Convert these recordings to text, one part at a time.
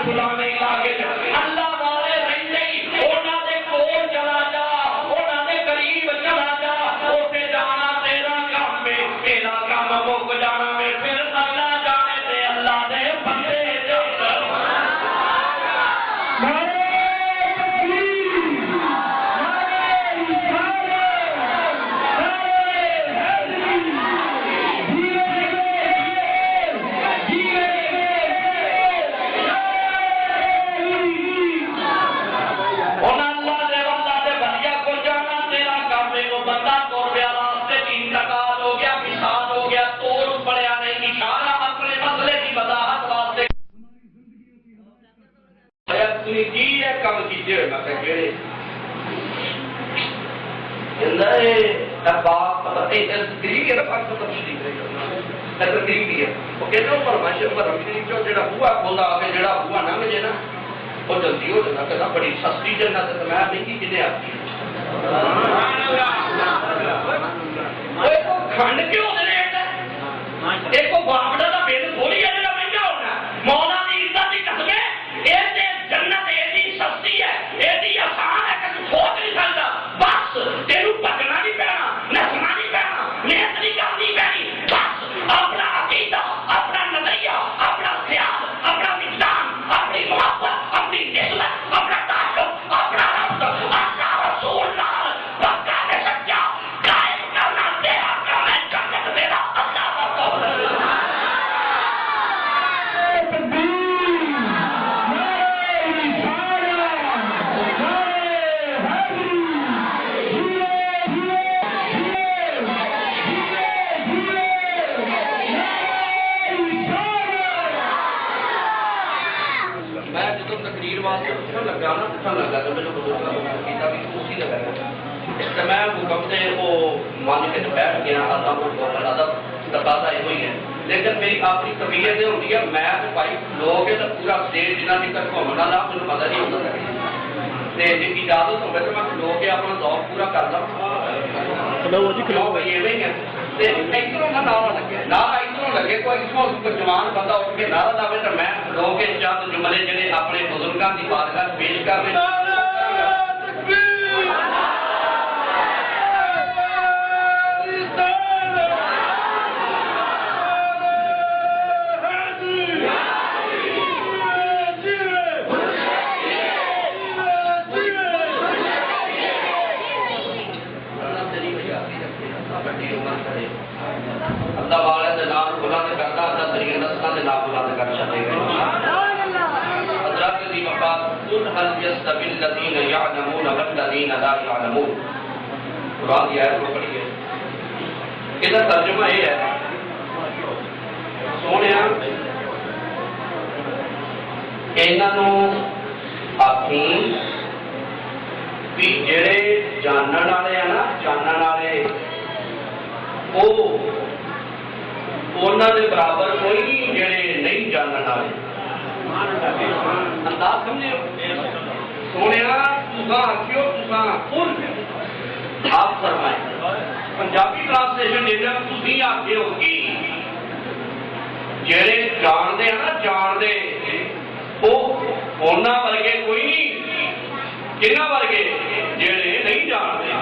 فلانے علاقے اللہ والے رہندے انہاں دے کول چلا جا انہاں دے قریب چلا جا اوتھے جانا تیرا کام ہے تیرا کام مک جانا ہے پھر اللہ جانے تے اللہ دے بندے دے کم کیجیے جلدی ہو جانا بڑی سستی جنت میں مہنگی کنے آتی کھنڈ کیوں ایک بابڑا کا بل تھوڑی ہے مہنگا ہونا مولا کی عزت کی قسم یہ جنت ایسی سستی ہے ایسی آسان ہے کہ سوچ نہیں سکتا بس تیرو بھجنا نہیں پینا نسنا نہیں پینا محنت نہیں کرنی پینی بس اپنا عقیدہ اپنا نظریہ اپنا خیال اپنا وجدان اپنی محبت اپنی نسبت اپنا تعلق اپنا ربط اپنا رسول نال پکا تے سچا قائم کرنا تیرا کام ہے جنت میرا اللہ کا قول لیکن میری آخری طبیعت یہ ہوتی ہے میں بھائی لوگ پورا اسٹیج جنہ تک گھومنا لا مجھے پتا نہیں ہوتا جی اجازت ہوگی تو میں لوگ اپنا دور پورا کر لوں ادھروں نہ نعرہ لگے نہ ادھروں لگے کوئی جوان بندہ اٹھ کے نعرہ دے تو میں لوگ چند جملے جڑے اپنے بزرگوں کی بارگاہ پیش کر رہے اللہ والے دے نام بلند کرتا اللہ تیری نسلوں دے نام بلند کر چھڈے گا حضرت دی وفات قل هل يستوي الذين يعلمون والذين لا يعلمون قرآن کی آیت کو پڑھیے اس کا ترجمہ یہ ہے سونیا انہاں آخی بھی جڑے جانن والے ہیں نا جانن والے انہوں نے برابر کوئی نہیں جڑے نہیں جاننے والے انداز سمجھے سونے آپ فرمائیں پنجابی ٹرانسلیشن دے دیا تھی آگے ہوگی جڑے جانتے ہیں نا جانتے وہ انہوں ورگے کوئی نہیں کنہ ورگے جڑے نہیں جانتے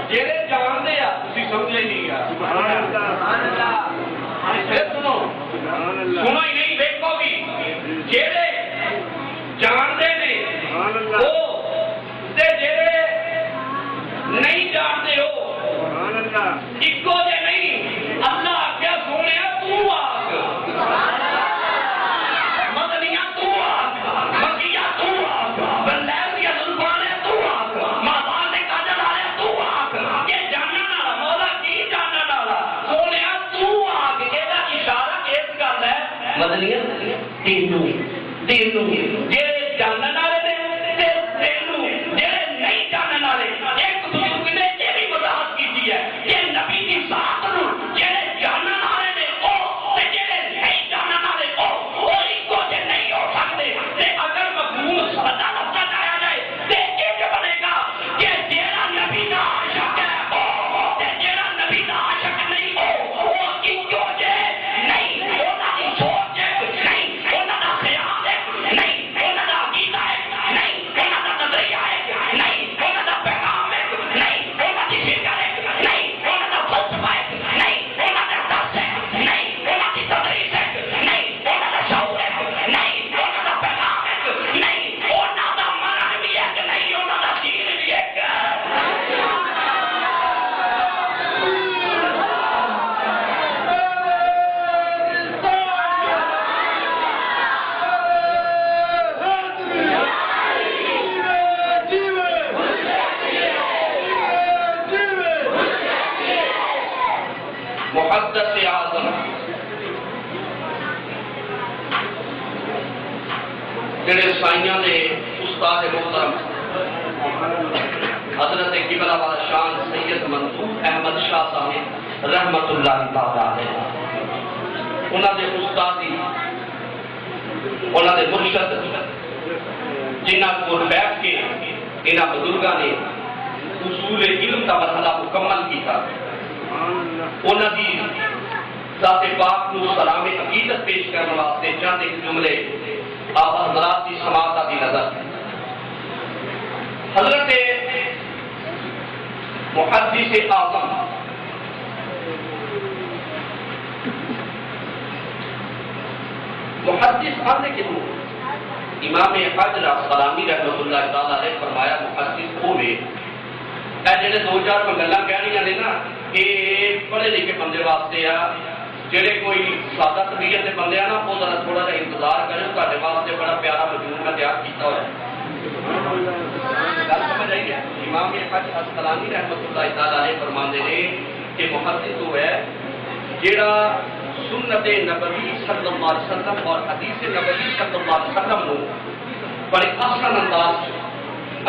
جڑے جانتے ہیں تھی سمجھے نہیں سنو سنو ہی نہیں دیکھو بھی جڑے جانتے ہیں وہ جڑے نہیں جانتے ہو ایکو جے نہیں اللہ کیا سونے تو آگ مدنیاں تو آگ مکیہ تو آگ بلیریا زلفانے تو آگ ماں نے کاجل آیا تو آگ یہ جاننا نالا مولا کی جاننا نالا سونے تو آگ یہ اشارہ کیس گل ہے مدنیاں تینوں جے جاننا نالے جڑے سائیاں نے استاد محترم حضرت قبلہ والا شان سید منصور احمد شاہ صاحب رحمت اللہ تعالی علیہ، انہاں دے استادی، انہاں دے مرشد جنہاں کو بیٹھ کے انہاں بزرگاں نے اصول علم کا مرحلہ مکمل کیا، انہاں دی ذات پاک نو سلام عقیدت پیش کرنے واسطے چند ایک جملے آپ حضرات کی سماعت دی نظر۔ حضرت محدث اعظم محدث آنے کے دور امام حجر عسقلانی رحمۃ اللہ تعالی علیہ فرمایا محدث ہوئے اے جڑے دو چار گلاں کہنیاں نے نا کہ پڑھے لکھے بندے واسطے آ، جڑے کوئی سادہ طبیعت کے بندے ہیں نا وہ ذرا تھوڑا سا انتظار کریں، تہاڈے واسطے بڑا پیارا مجموعہ میں تیار کیتا ہوا ہے۔ گل سمجھ آئی ہے؟ امام حجر عسقلانی رحمۃ اللہ تعالی علیہ فرماندے نے کہ محدث وہ ہے جڑا سنت نبوی صلی اللہ علیہ وسلم اور حدیث نبوی صلی اللہ علیہ وسلم کو بڑے آسان انداز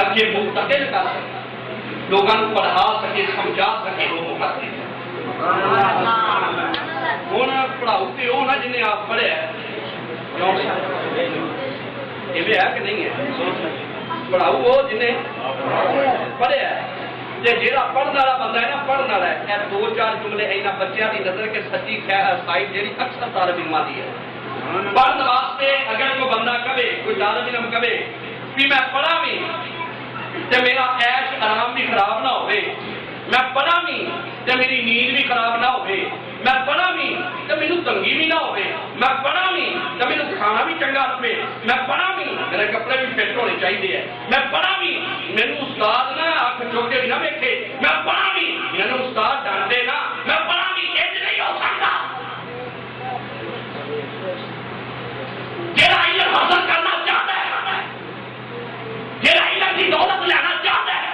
اگے منتقل کر سکے، لوگوں کو پڑھا سکے، سمجھا سکے، وہ محدث ہے۔ ہوں پڑھاؤ تو وہ نہ جنہیں آپ پڑھے یہ ہے کہ نہیں ہے؟ پڑھاؤ وہ جنہیں پڑھے جہاں پڑھنے والا بندہ ہے نا پڑھنے والا ہے، دو چار جملے یہاں بچوں کی نظر کے سچی سائڈ جی اکثر طالب علماں دی ہے۔ پڑھنے واسطے اگر کوئی بندہ کہے، کوئی طالب علم کہے کہ میں پڑھا بھی تے میرا عیش آرام بھی خراب نہ ہوئے، میں پڑھا بھی تے میری نیند بھی خراب نہ ہوئے، میں پڑھا بھی تے مینوں تنگی بھی نہ ہوئے، میں پڑھا بھی تے مینوں کھانا بھی چنگا لگے، میں پڑھا بھی میرے کپڑے بھی فٹ ہونے چاہیے، میں پڑھا بھی مینوں استاد نہ اکھ چوک کے بھی نہ ویکھے، میں پڑھا بھی مینوں استاد ڈانٹے نہ، میں پڑھا بھی انج نہیں ہو سکتا۔ جہاں علم حاصل کرنا چاہتا ہے، جہاں علم کی دولت لینا چاہتا ہے،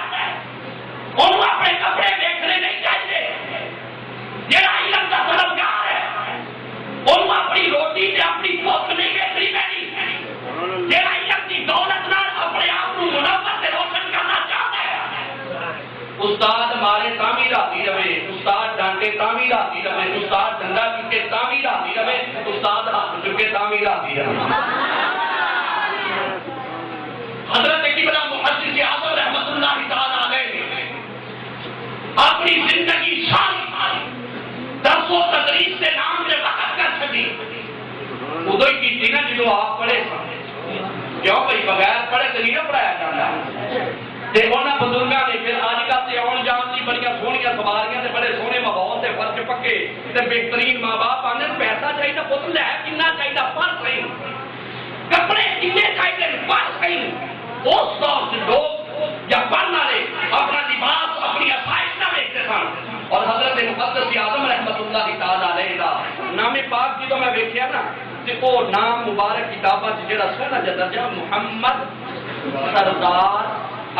انہوں اپنے کپڑے دیکھنے نہیں چاہیے۔ جہاں علم کا طلبگار ہے انہوں اپنی روٹی سے اپنی بھوک نہیں دیکھنی پہنی۔ جہاں علم کی دولت نال اپنے آپ کو منور سے روشن کرنا چاہتا ہے، استاد مارے تعمیر آتی رہے، استاد ڈانٹے تعمیر آتی رہے، استاد ڈنڈا چکے تعمیر آتی رہے، استاد ہاتھ چکے تعمیر آتی رہے۔ حضرت قبلہ محدث اعظم رحمۃ اللہ تعالی علیہ اپنی زندگی ساری درس و تدریس سے نام سے وقت کر سکی، ادو ہی کی نا جدو آپ پڑھے کیوں بھائی بغیر پڑھے تو نہیں پڑھایا جاتا۔ انہوں بزرگوں نے پھر اج کل سے آن جان کی بڑی سوہنیاں سواریاں بڑے سوہنے ماحول سے فرش پکے بہترین ماں باپ آنے پیسہ چاہیے، پتر لے کنا چاہیے، پڑھ صحیح، کپڑے کنے چاہیے، پڑھ صحیح۔ اس دور سے لوگ یا پڑھنے والے اپنا لباس اپنی آسائش نہ دیکھتے سن، اور حضرت محدث اعظم رحمۃ اللہ تعالی علیہ کا نام پاک جدو میں ویکھیا نا تے وہ نام مبارک کتاباں وچ جڑا سونا جا درجہ محمد سردار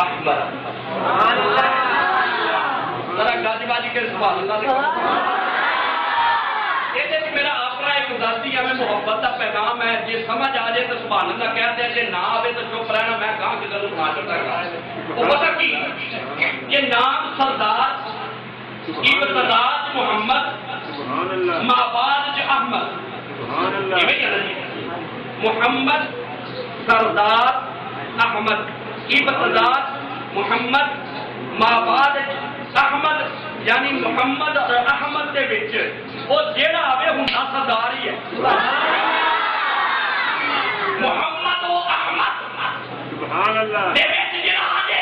احمد، سبحان اللہ، ذرا گاجی باجی کے سبحان اللہ۔ یہ میرا اپنا ایک ذاتی ہے، میں محبت کا پیغام ہے، جی سمجھ آ جائے تو سبحان اللہ کہتے ہیں، جی نہ آئے تو چپ رہنا، میں کہاں کدھر سنا چڑھتا گا۔ وہ پتہ کی یہ نام سردار ابتداء محمد مابعد احمد، محمد سردار احمد ابتداء محمد مابعد احمد، یعنی محمد اور احمد کے بچ وہ جیڑا آوے ہوندا سردار ہی ہے۔ محمد و احمد سبحان اللہ دے وچ جیڑا آوے،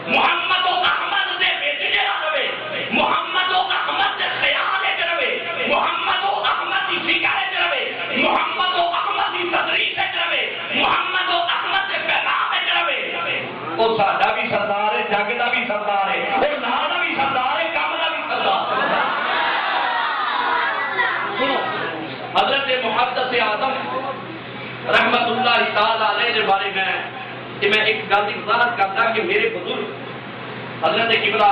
محمد و احمد دے وچ جیڑا آوے، محمد و احمد دے خیال وچ رہے، محمد و احمد دی فکر وچ رہے، محمد و احمد دی تدریس وچ رہے، محمد و احمد دے پیغام وچ رہے، وہ ساڈا بھی سردار ہے، جگ دا بھی سردار ہے، وہ نام دا بھی سردار ہے، کام دا بھی سردار ہے۔ سنو حضرت محدث اعظم رحمت اللہ تعالی علیہ کے بارے میں کہ میں ایک گل کی وضاحت کرتا کہ میرے بزرگ حضرت قبلہ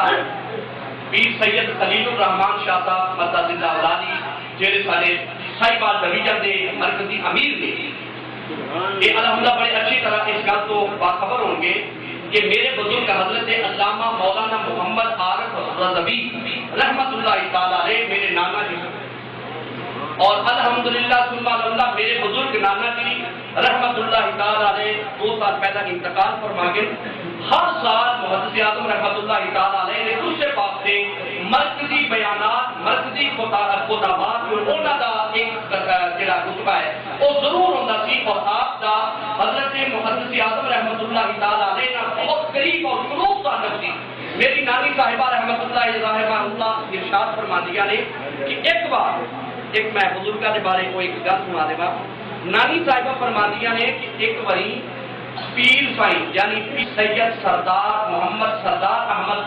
پیر سید خلیل الرحمان شاہ صاحب مدد اللہ علی جہاں سارے سائی بال ڈویژن کے مرکزی امیر نے، یہ الحمدللہ بڑے اچھی طرح اس گل تو باخبر ہوں گے کہ میرے بزرگ حضرت علامہ مولانا محمد عارف رضوی رحمت اللہ تعالی علیہ میرے نانا جی، اور الحمدللہ ثم الحمدللہ میرے بزرگ نانا جی رحمت اللہ تعالی علیہ 2 سال پہلے انتقال فرما گئے۔ ہر سال محدث اعظم رحمت اللہ تعالی علیہ نے دوسرے پاس سے مرکزی بیانات، مرکزی خطابات جو انہوں کا ایک جڑا رتبہ ہے وہ ضرور ہوتا سی، اور آپ کا حضرت محدث اعظم رحمت اللہ تعالی علیہ نا بہت قریب اور قلوب تعلق سی۔ میری نانی صاحبہ رحمت اللہ ارشاد فرما دیا نے کہ ایک بار ایک میں بزرگاں دے بارے کو ایک گل سنا دے، نانی صاحبہ فرما دیا نے کہ ایک باری پیر سائیں یعنی سید سردار محمد سردار احمد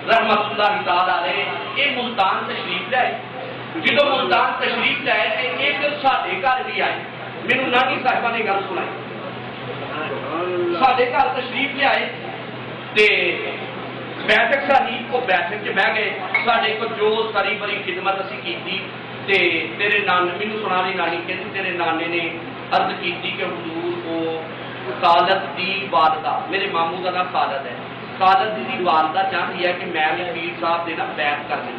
رحمت اللہ تعالی علیہ یہ ملتان تشریف لائے۔ جدو ملتان تشریف لائے تو ایک ساڈے گھر بھی آئے، مینوں نانی صاحبہ نے گل سنائی، ساڈے گھر تشریف لے آئے تے بیٹھک ساری کو بیٹھک چ بہ گئے، ساڈے کو جو ساری بڑی خدمت اسی کیتی تے تیرے نانے مینوں سنا رہی نانی کہندی تیرے نانے نے عرض کیتی کہ حضور کو سعادت دی والدہ، میرے ماموں کا نام سعادت ہے، سعادت دی والدہ چاہتی ہے کہ میں بھی پیر صاحب دے نا بیعت کر دیں۔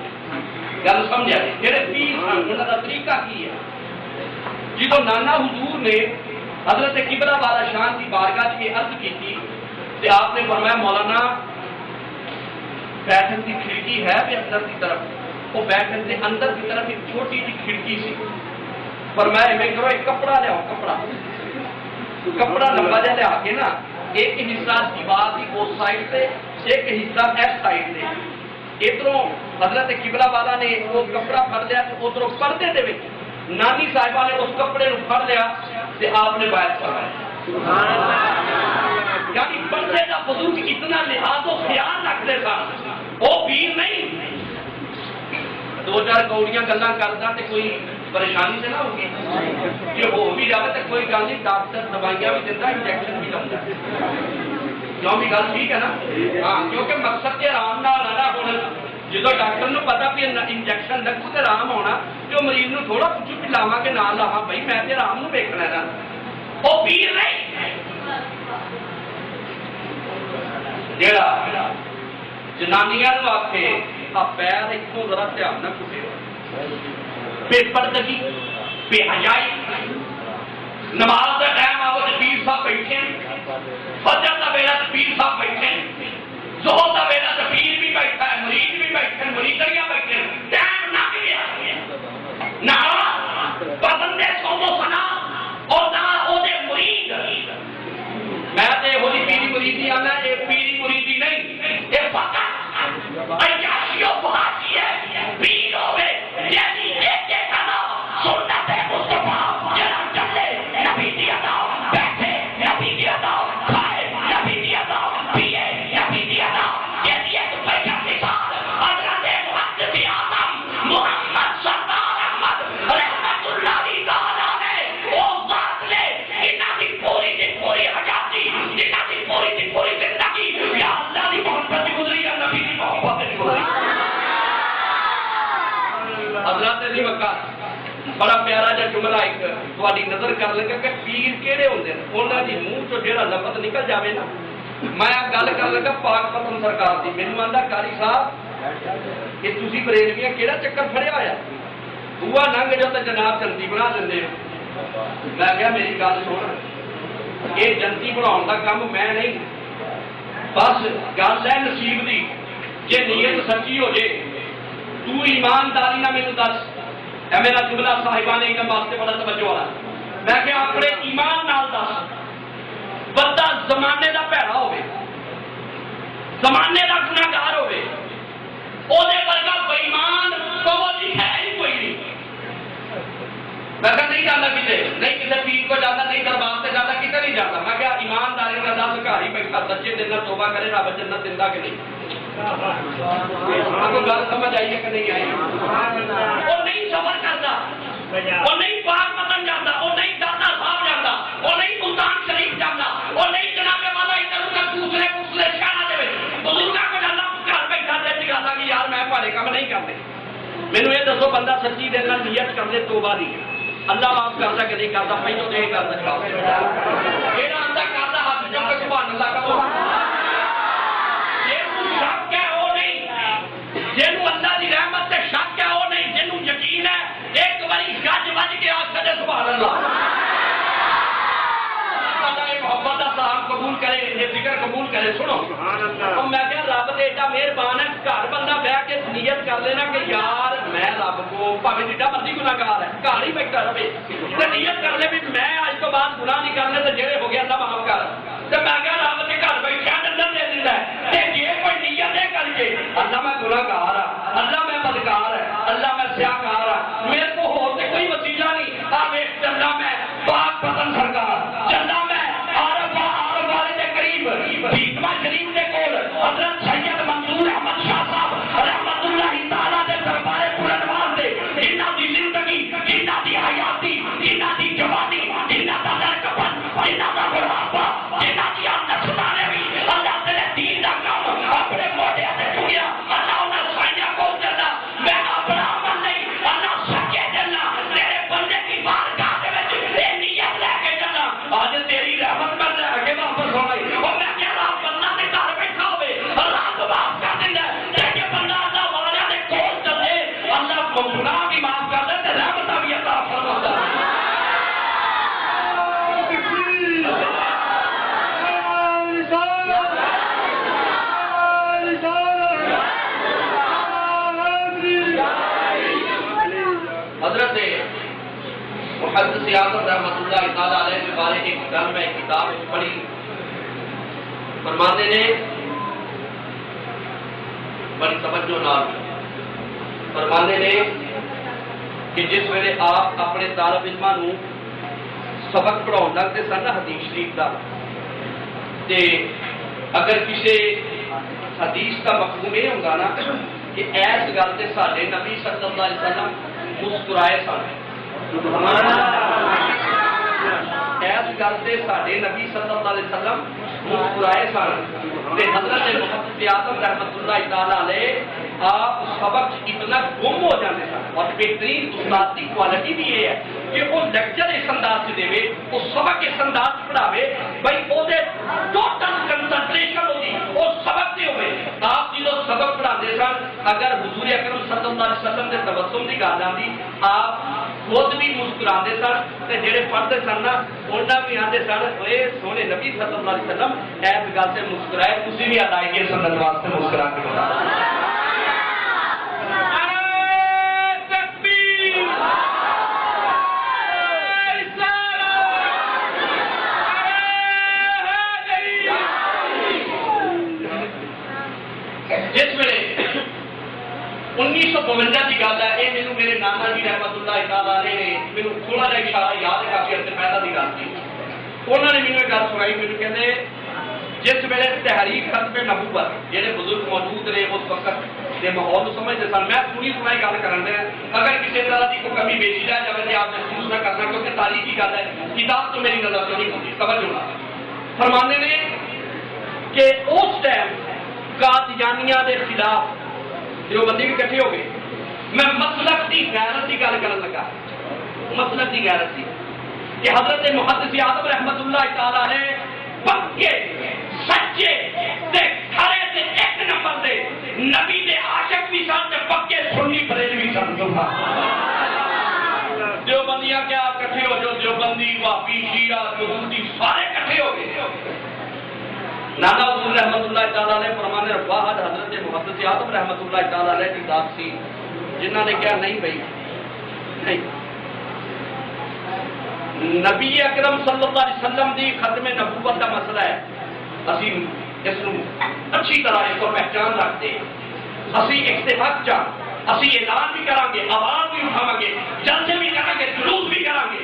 گل سمجھا جی جہے پیر صاحب انہوں کا طریقہ کی ہے؟ جدو نانا حضور نے حضرت قبلہ والا شان کی بارگاہ کی عرض کی تھی تو آپ نے فرمایا مولانا بیٹھک کی کھڑکی ہے بھی اندر کی طرف، وہ بیٹھک کے اندر کی طرف ایک چھوٹی سی کھڑکی سی، فرمایا میں کرو ایک کپڑا لیاؤ، کپڑا لمبا جہا لیا کے نا ایک حصہ دیوار کی اس سائڈ سے ایک حصہ اس سائڈ سے، ادھروں حضرت قبلہ والا نے وہ کپڑا پھڑ لیا تو ادھروں پردے دے وچ نانی صاحبہ نے اس کپڑے کو پھڑ لیا تو آپ نے بیعت فرمایا۔ یعنی پردے کا بزرگ اتنا لحاظ و خیال رکھتے سن، وہ پیر نہیں 2-4 کوڑیاں گلاں کردا تے کوئی پریشانی سے نہ ہوگی، یہ ہو بھی جائے تو کوئی گل نہیں، ڈاکٹر دوائیاں بھی دیتا انجیکشن بھی لاؤں کیوں بھی گل ٹھیک ہے نا؟ ہاں کیونکہ مقصد کے آرام نہ آنا ہونا، جدو ڈاکٹر نے پتا بھی انجیکشن لگ تو آرام ہونا، جو مریض نو تھوڑا پوچھو بھی لاوا کہ نہ لاوا، بھائی میں تو آرام نو ویکھنا ہے، وہ پیر نہیں جڑا جنانیاں نو آکھے پیر اتوں ذرا دھیان نہ چھٹے، بے پردگی بے حیائی، نماز کا ٹائم آو تو پیر صاحب بیٹھے، فجر کا ویلا تو پیر صاحب بیٹھے، ظہر کا ویلا تو پیر بھی بیٹھا ہے، مرید بھی بیٹھے، مریدیاں بیٹھے، ٹائم نہ ملیا، نہ پابندے صوم و سنا اور نہ وہ مرید۔ میں تو یہ پیری مریدی آنا، یہ پیری مریدی نہیں، یہ فقط عیاشی و بہاشی ہے، پیر ہوئے یعنی ایک کھانا سنت مصطفیٰ جنا چلے نبی دی ادا، بیٹھے نبی دی ادا، کھائے نبی دی ادا، پیے نبی دی ادا، یعنی ایک پیغام نثار حضرت محمد اعظم محمد سردار احمد رحمت اللہ تعالی نے وہ ذات نے انہاں دی پوری حیاتی، انہاں دی پوری زندگی یا اللہ دی محبت گزری یا نبی دی محبت گزری۔ حضرات عظیم وقار بڑا پیارا جا جملہ ایک تھوڑی نظر کر لگا کہ پیر کیڑے ہوندے ہیں، انہاں دی منہ چوں جہڑا لفظ نکل جاوے نا، میں گل کر لگا پاک پتن سرکار دی، مینوں آندا قاری صاحب کہ تسی بریلویاں کیڑا چکر پھڑیا ہویا، بوا لنگ جو تے جناب جنتی بنا دیندے ہو۔ میں کہا میری گل سن، یہ جنتی بناؤن دا کام میں نہیں، بس گل ہے نصیب دی، جے نیت سچی ہو جے تو ایمانداری نہ مینوں دس، اے میرا جملہ صاحبان علم واسطے بڑا توجہ والا، میں کہ اپنے ایمان نال دس، بندہ زمانے دا پیڑا ہوے، زمانے دا گناہگار ہوے، او دے ورگا بے ایمان کوئی ہے ہی کوئی نہیں۔ میں کہ نہیں جانا کتے، نہیں کسی پیر کو جانا، نہیں دربار سے جانا، کتے نہیں جانا، میں کہ ایمانداری کا دس گھر ہی بیٹھا سچے دل نال توبہ کرے رب جنت دیندا کہ نہیں؟ آپ کو گل سمجھ آئی ہے کہ نہیں آئی؟ وہ نہیں سفر کرتا، وہ نہیں پاک مدن جانا، وہ نہیں داتا صاحب جانا، وہ نہیں ملتان شریف جانا، وہ نہیں جناب والا ادھر ادھر دوسرے شہروں کے بزرگوں کو جانا، گھر بیٹھا دے جگاتا کہ یار میں پہلے کام نہیں کرتے۔ مینو یہ دسو بندہ سچی دل نال نیت کر لے توبہ دی، اللہ معاف کرتا کہ نہیں کرتا، پہلو تو یہ کرتا قبول کرے یہ ذکر قبول کرے. سنو اور میں کیا رب تے ایڈا مہربان ہے گھر بندہ بہ کے نیت کر لینا کہ یار میں رب کو بھاویں جڈا مرضی گناہگار ہے گھر ہی بیٹھا رہے تے نیت کر لے بھی میں اج تو بعد گناہ نہیں کرنے تے جڑے ہو گیا اللہ معاف کر. تے میں کیا رب تے گھر بیٹھا ڈنڈا دے دیندا ہے تے جے کوئی نیت ہے کر کے اللہ میں گناہگار ہاں اللہ میں بدکار ہے اللہ میں سیاہکار ہاں میرے کو ہور تے کوئی وسیلہ نہیں آ ویکھ چلا میں پاک پتن سرکار چلا میں عارف والے دے قریب بھیکما شریف دے کول حضرت سید منصور احمد شاہ صاحب رحمت اللہ تعالی دے دربار بلندواز دے جنہاں دی زندگی جنہاں دی حیاتی جنہاں دی جوانی جنہاں دا لڑکپن جنہاں دا بڑھاپا جنہاں دی نسلوں نے بھی اللہ تیرے دین دا کام اپنے موڈے تے چکیا اللہ انہاں سائیاں کو چلنا میں اپنا عمل نہیں اللہ سچے چلنا تیرے بندے کی بارگاہ دے وچ اے نیت لے کے چلنا آج تیری رحمت پر لے کے واپس ہونا اور میں کہہ رہا بندہ تے گھر بیٹھا ہوے اللہ کو معاف کر دیندا ہے کہ بندہ اللہ والے دے کول چلے اللہ کو گناہ بھی معاف کر دے تے رحمت بھی عطا فرماتا ہے. حضرت محدث اعظم رحمۃ اللہ تعالی علیہ کے بارے ایک گل میں کتاب پڑھی فرماتے نے بڑی توجہ نال فرماتے نے کہ جس ویلے آپ اپنے طالب علماں نوں سبق پڑھاؤ لگتے سن نا حدیث شریف کا تے اگر کسی حدیث کا مفہوم یہ ہوگا نا کہ ایس گل سے سارے نبی صلی اللہ علیہ وسلم مسکرائے سن ایس گل سے سارے نبی صلی اللہ علیہ وسلم مسکرائے سن حضرت محدث اعظم رحمۃ اللہ تعالی علیہ آپ سبق اتنا گم ہو جاتے سن اور بہترین استاد کی کوالٹی بھی یہ ہے کہ وہ لیکچر اس انداز سے دے وہ سبق اس انداز سے پڑھاوے بھائی وہ ٹوٹل کنسنٹریشن ہوگی وہ سبق سے ہوئے. آپ جدو سبق پڑھاتے سن اگر حضور اکرم صلی اللہ علیہ وسلم کے تبسم کی گل آتی آپ خود بھی مسکراتے سن تے جڑے پڑھتے سن نا انہاں بھی آتے سن اے سونے نبی صلی اللہ علیہ وسلم ایس گل سے مسکرائے تسی بھی ادائیگی سنت واسطے مسکرا کے بتا. جس ویلے 1952 کی گل ہے یہ میرے میرے نانا جی رحمت اللہ تعالی علیہ نے میرے تھوڑا جہا اشارہ یاد ہے کافی عرصے پہلے کی گل تھی انہوں نے مجھے گل سنائی مجھے کہتے جس ویلے تحریک ختم نبوت جہے بزرگ موجود رہے اس وقت کے ماحول سمجھتے سن میں سنی سنائی گل کرن دیا اگر کسی طرح کی کوئی کمی بیچی جائے جب آپ محسوس نہ کرنا کیونکہ تاریخی گل ہے کتاب تو میری نظر تو نہیں ہوتی توجہ نہ فرمانے نے کہ اس ٹائم قادیانیہ کے خلاف جو بندی بھی کٹھے ہو گئے میں مسلک کی غیرت کی گل کرن لگا مسلک کی غیرت کی کہ حضرت محدث اعظم رحمت اللہ تعالی علیہ پکے سچے تے کھڑے تے ایک نمبر دے نبی دے عاشق بھی سن تے پکے سنی بریلوی سن. دیوبندیاں کیا کٹھے ہو جو دیوبندی وہابی شیعہ یہودی سارے کٹھے ہو گئے. نانا حضور رحمت اللہ تعالی علیہ فرمانے رفاحت حضرت محدث اعظم رحمت اللہ تعالی علیہ کی ذات سی جنہوں نے کہا نہیں بھائی نہیں نبی اکرم صلی اللہ علیہ وسلم دی ختم نبوت کا مسئلہ ہے اسی اس کو اچھی طرح اس کو پہچان رکھتے اسی اتفاق چاہ اسی اعلان بھی کریں گے آواز بھی اٹھاؤں گے جلسے بھی کریں گے جلوس بھی کریں گے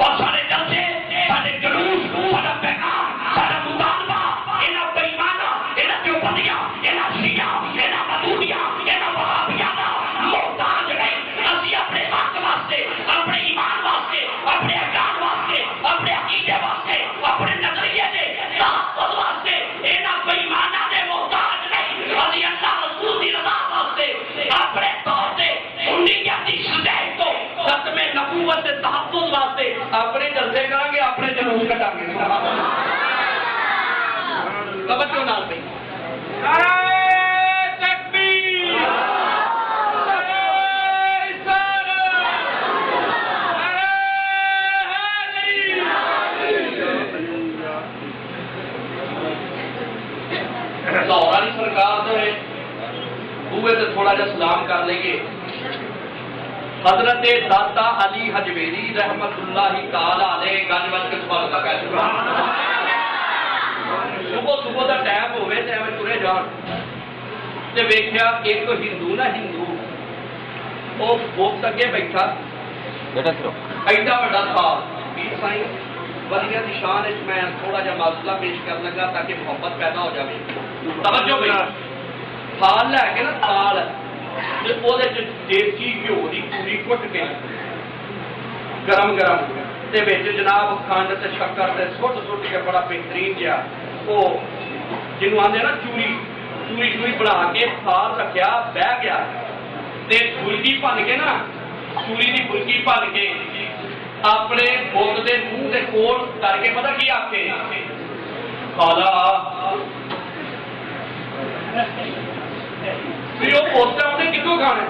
اور سارے جلسے سارے جلوس سارا پیغام سارا مطالبہ انہاں بےایماناں انہاں دیوبندیاں انہاں شیعہ انہاں مدعویاں انہاں وہابیاں دا محتاج نہیں اسی اپنے حق واسطے اپنے ایمان واسطے اپنے احکام واسطے اپنے عقیدے واسطے اپنے نظریے دے تحفظ واسطے انہاں بےایماناں دے محتاج نہیں اسی اللہ رسول دی رضا واسطے اپنے طور سے سنیت دی شجاعت کو ختم نبوت سے تحفظ واسطے اپنے جلسے کریں گے اپنے جلوس کٹائیں گے. توجہ نال پئی لاہور والی سرکار تو بوئے سے تھوڑا جا سلام کر لیں. حضرت داتا علی حجویری رحمت اللہ تعالی علیہ گل بج کے سوال لگا صبح صبح کا ٹائم ہوئے تو ایویں ترے جان تے ویکھیا ایک ہندو نا ہندو وہ بت اگے بیٹھا ایڈا بڑا تھا پیر سائیں ولیاں دی شان وچ میں تھوڑا جا مسئلہ پیش کر لگا تاکہ محبت پیدا ہو جائے. توجہ بھائی تھال لے کے نا تھال دیسی گھیو کی پوری کٹ کے گرم گرم جناب کھنڈ سے شکر سے سٹ سٹ کے بڑا بہترین جہا وہ جنوب آدھے نا چوری چوری چوری بنا کے تھال رکھیا بہ گیا فلکی بن کے نا چوری کی فلکی بن کے اپنے بت کے منہ کے کول کر کے پتا کی آخے کھالا وہ پوسٹر انہیں کتوں کھانا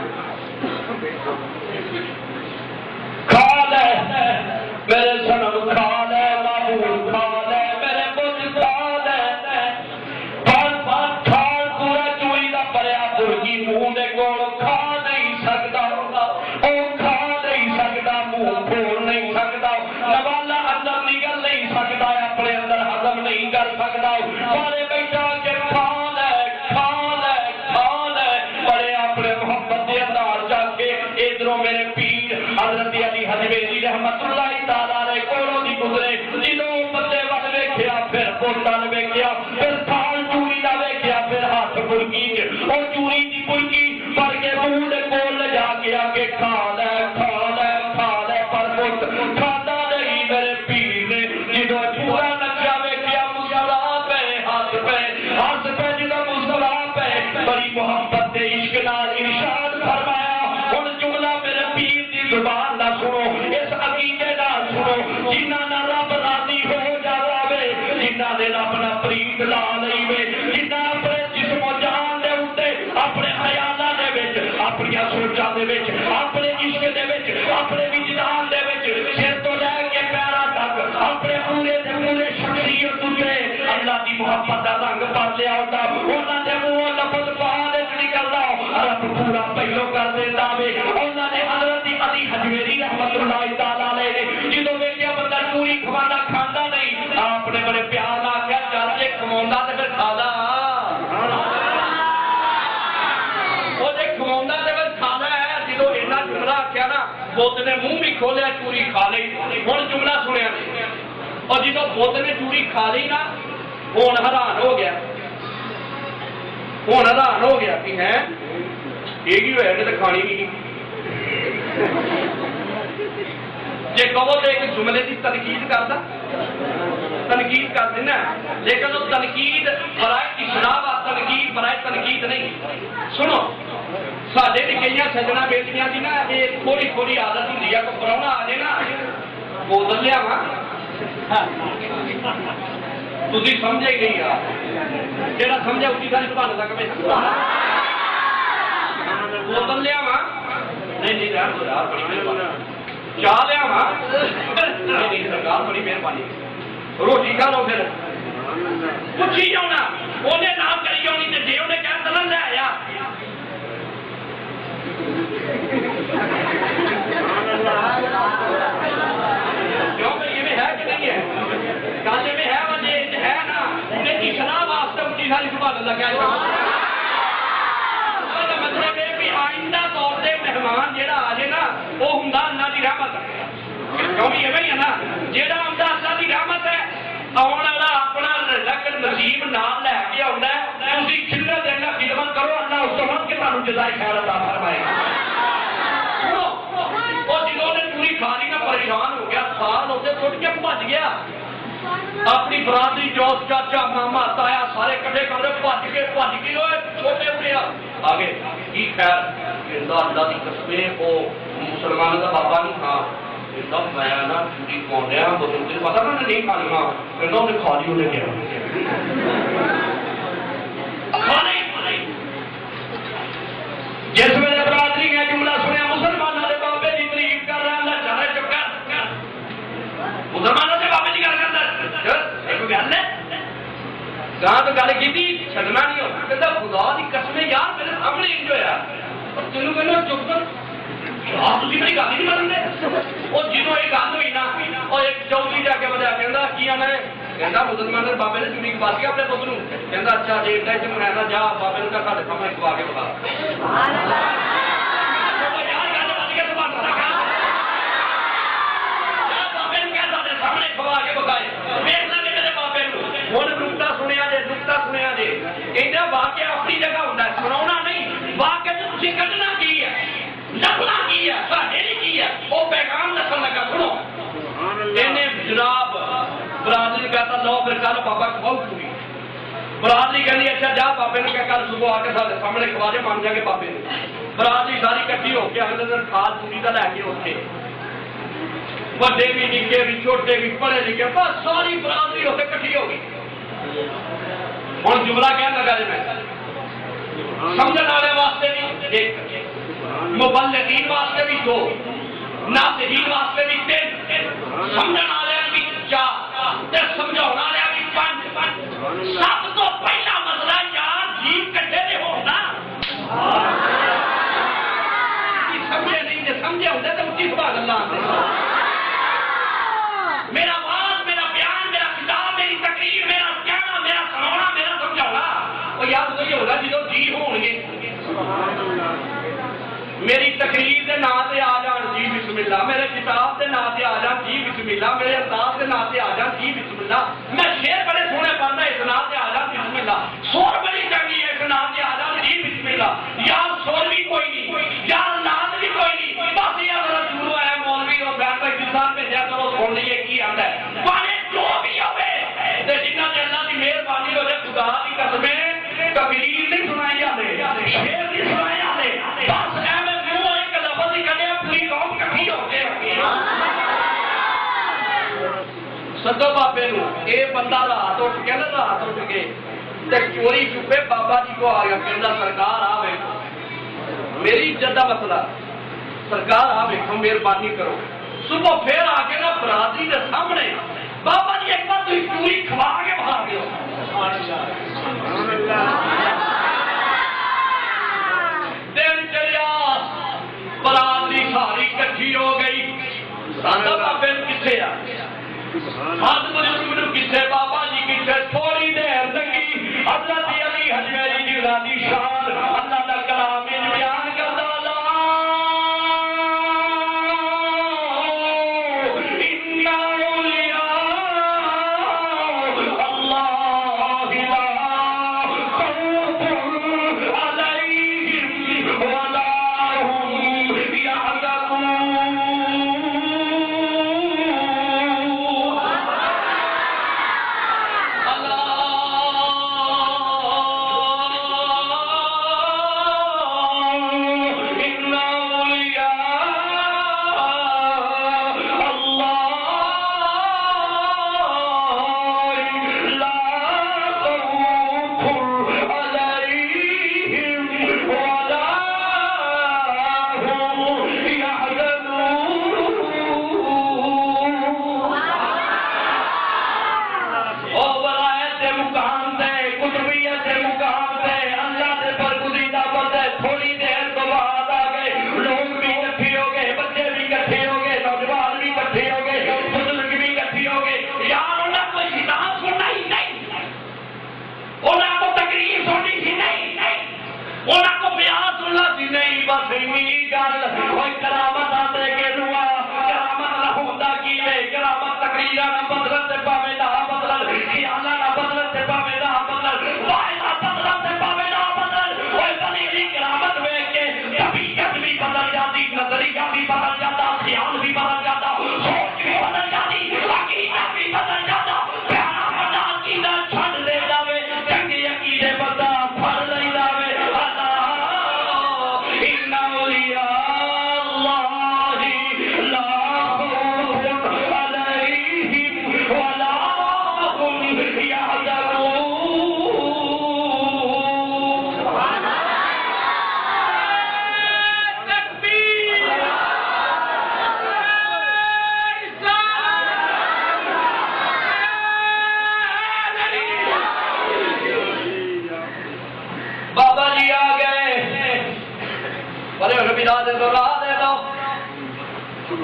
کھا لے میرے سنم کھا لے معمول کھا لے میرے بت کھا لے کھال پورا چوری کا پریا برگی منہ کے کول کھا نہیں سکتا وہ کھا نہیں سکتا منہ کھول نہیں سکتا نوالا اندر نکل نہیں سکتا اپنے اندر ہضم نہیں کر سکتا سارے بیٹھا کے کھا لے ادھروں میرے پیر حضرت علی حجویری رحمت اللہ تعالی علیہ کولوں دی گزرے جدوں بندے وٹ ویکھیا پھر بوتل ویکھیا پھر تھال چوری دا ویکھیا پھر ہاتھ برکی او چوری دی برکی پر کے منہ دے کول لے جا کے آ کے کھا لے پر بت کھادا نہیں میرے پیر نے جدوں پورا نقشہ ویکھیا مسکرا پے ہاتھ پہ جدوں مسکرا پے بڑی محبت دے عشق نال ارشاد فرمایا زبان نہ سنو اس عقیدے نہ سنو جنہ نہ رب راضی ہو جاوے جنہ دے رب نہ پریت لا لئیوے جنہ اپنے جسم و جان دے اوتے اپنے خیالاں دے وچ اپنی سوچاں دے وچ اپنے عشق دے وچ اپنے وجدان دے وچ سر تو لے کے پیراں تک اپنے پورے دے پورے شخصیت تے اللہ دی محبت دا رنگ پا لیا ہوندا انہاں دے منہوں لفظ باہر نکلدا رب پورا پہلو کر دیندا وے انہاں نے حضرت علی حجویری رحمت اللہ تعالی علیہ نے جدوں ویکھیا بندہ پوری کھوانا کھاندا نہیں آپ نے بڑے پیار نال کہا چل جے کماوندا تے پھر کھادا او جے کماوندا تے پھر کھادا ہے جدوں اینا جملہ آکھیا نا بت نے منہ بھی کھولیا چوری کھا لئی ہن جملہ سنیا اور جدوں بت نے چوری کھا لئی نا ہن حیران ہو گیا کہ ہے یہ کی ہوا نے تو کھانی نہیں جی کہو تو ایک جملے کی تنقید کر دینا لیکن وہ تنقید برائے اصلاح تنقید برائے تنقید نہیں. سنو سارے بھی کئی سجنا بیٹیاں کی نا یہ تھوڑی تھوڑی عادت ہوتی ہے کوئی پراؤنا آ جائے نا بوتل لیا تھی سمجھے ہی نہیں یار جہاں سمجھا اسی ساری سبھال سکے بوتل لیا نہیں یار بڑی مہربانی چاہ لیا نہیں سرکار بڑی مہربانی روٹی کھا لو پھر پوچھی جاؤنا انہیں نام کری جانی تو جی انہیں کہہ دل لے آیا کیوں بھائی میں ہے کہ نہیں ہے کالے میں ہے وجہ ہے نا انہیں کی سلاح واسطے اچھی ساری سبحان اللہ کیا مطلب ہے کہ آئندہ طور سے مہمان جہاں آ جائے نا وہ ہوں اللہ کی رحمت کیونکہ یہ ہے نا جہاں آتا اللہ کی رحمت ہے آنے والا اپنا رزق نصیب نام لے کے آتا ہے تھی کھلے دن کا خدمت کرو اللہ اس کو من کے تمہیں جزائے خیر عطا فرمائے وہ جنہوں نے پوری کھانی میں پریشان ہو گیا سال ہوتے چھوٹ کے بھج گیا اپنی برادری جوت چاچا ماما تایا سارے کٹھے کر رہے بھج کے ہوئے چھوٹے ہوئے آگے کی خیر اللہ کی قسمیں وہ مسلمانوں کا بابا نہیں تھا میں نا چوری کھاؤ رہا بزرگ پتا نا نہیں کھانی ہاں کہنا انہیں کھا لی انہیں کیا جس ویلے برادری کا جملہ سنیا مسلمانوں کے بابے کی تعریف کر رہا اللہ چاہے چکا مسلمانوں کے بابے کی گل کرتا گل ہے گاہ تو گل کی چھڈنا نہیں ہوتا کہتا خدا دی قسم یار میرے سامنے انج ہویا اور تینوں کہنا چپ کر یار تسی میری گل نہیں منتے وہ جدوں یہ گل ہوئی نا وہ ایک چودھری جا کے بتایا کہندا کی آنا ہے کہندا مسلمان بابے نے چنی کھوا دیا اپنے پتر نوں کہندا اچھا جی ایڈا چ منایا جا بابے نے کہا ساڈے سامنے کھوا کے بتا سبحان اللہ یار گل بچ کے سبحان اللہ بابے نے کہا ساڈے سامنے کھوا کے بتائے ویکھ لے میرے بابے نوں ہن نقطہ سنیا جے کہندا واقعہ اپنی جگہ ہوندا ہے سناونا نہیں واقعہ تسی کڈنا کی ہے نقلا کی ہے ساڈے نہیں کی ہے وہ پیغام نقل لگا سنو انہیں جناب برادری نے کہتا لو پھر کل بابا بہت ہوئی برادری کہنی اچھا جا بابے نے کہا کل صبح آ کے سارے سامنے کھوا دے مان جا کے بابے نے برادری ساری کٹھی ہو کے اگلے دن کھاد پوری کا لے کے اٹھے بڑے بھی نکے بھی چھوٹے بھی پڑھے لکھے بس ساری برادری ہو کے کٹھی ہو گئی ہوں جملہ کہنے لگا جی میں سمجھنے والے واسطے بھی ایک مبلغین واسطے بھی دو ناصحین واسطے بھی تین سمجھنے والے بھی چار تے سمجھاؤنے والے بھی پانچ سب تو پہلا مسئلہ یار جی کٹھے دے ہونا سمجھے نہیں جے سمجھے ہوتے تو اچھی سبحان اللہ میرا واز میرا بیان میرا کتاب میری تقریر میرا کہنا میرا سنانا میرا سمجھانا وہ یاد وہی ہوگا جدو جی ہون گے میری تقریر کے نام سے آ جان جی بسم اللہ میرے کتاب کے نام سے آ جان جی بسم اللہ میرے انداز کے نام سے آ جان جی بسم اللہ میں شعر بڑے سونے پڑھنا اس نام سے آ جان بسم اللہ سور بڑی چنگی ہے اس نام سے آ جان جی بسم اللہ یار سور بھی کوئی نہیں یار نام بھی کوئی نہیں بس یہ اگر شروع ہے مولوی اور بہن بھائی جسان پہ جا کرو سن لیے کی آتا ہے پانے جو بھی ہوئے جنہ سے اللہ کی مہربانی ہو جائے خدا کی قسمیں تقریر نہیں سنائی جاتے شعر نہیں سنائی جاتے بس سدو بابے نو یہ بندہ رات اٹھ کے نا رات اٹھ کے چوری چھپے بابا جی کو آ گیا کہنا سرکار آ ویکھو میری عزت کا مسئلہ سرکار آ ویکھو مہربانی کرو صبح پھر آ کے نا برادری کے سامنے بابا جی ایک بار تھی چوری کھوا کے باہر گئے دن چلیا برادری ساری کٹھی ہو گئی سادہ بابے کسے آ ہاتھ بزرگ کسے بابا جی کسے تھوڑی دیر لگی حضرت علی حجویری جی رادی شان اللہ کا کلام بیان کرتا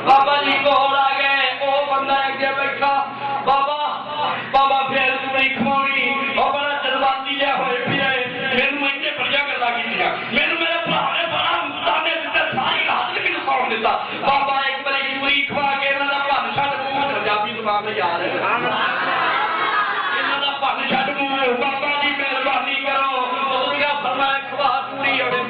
بابا جی کول آ گئے وہ بندہ اگے بیٹھا بابا بابا پھر چوری کھاونی وہ بڑا جذباتی جہا ہوئے پھرے میرے اتنے بڑیا گلا کی میرے میرے بھرا نے بڑا تانے دیتے ساری رات بھی نہیں سون دیتا بابا ایک بار چوری کھوا کے انہوں کا بھن چھڈ منہ پنجابی زبان میں یاد ہے انہوں کا بھن چھڈ منہ بابا جی مہربانی کرو فرمایا کھوا چوری ہوئے